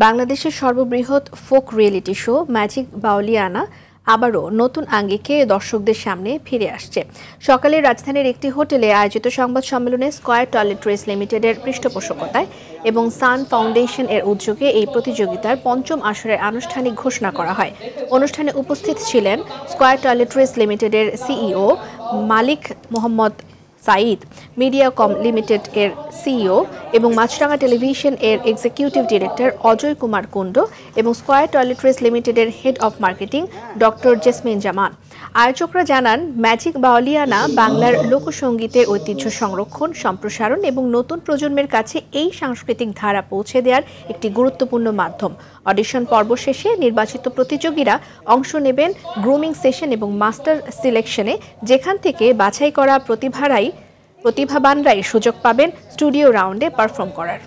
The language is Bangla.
বাংলাদেশের সর্ববৃহৎ folk reality show magic Bauliana আবারও নতুন আঙ্গিকে দর্শকদের সামনে ফিরে আসছে। সকালে রাজধানীর একটি হোটেলে আয়োজিত সংবাদ সম্মেলনে স্কয়ার টয়লেট্রিজ লিমিটেডের পৃষ্ঠপোষকতায় এবং সান ফাউন্ডেশন এর উদ্যোগে এই প্রতিযোগিতার পঞ্চম আসরের আনুষ্ঠানিক ঘোষণা করা হয়। অনুষ্ঠানে উপস্থিত ছিলেন স্কয়ার টয়লেট্রিজ লিমিটেডের সিইও মালিক মোহাম্মদ সাঈদ, মিডিয়াকম লিমিটেড এর সিইও এবং মাছরাঙা টেলিভিশন এর এক্সিকিউটিভ ডিরেক্টর অজয় কুমার কুণ্ড এবং স্কয়ার টয়লেট্রিজ লিমিটেডের head of marketing doctor Jesmin Zaman. আয়োজকরা জানান, ম্যাজিক বাউলিয়ানা বাংলার লোকসঙ্গীতের ঐতিহ্য সংরক্ষণ, সম্প্রসারণ এবং নতুন প্রজন্মের কাছে এই সাংস্কৃতিক ধারা পৌঁছে দেওয়ার একটি গুরুত্বপূর্ণ মাধ্যম। অডিশন পর্ব শেষে নির্বাচিত প্রতিযোগীরা অংশ নেবেন গ্রুমিং সেশন এবং মাস্টার সিলেকশনে, যেখান থেকে বাছাই করা প্রতিভাবানরাই সুযোগ পাবেন স্টুডিও রাউন্ডে পারফর্ম করার।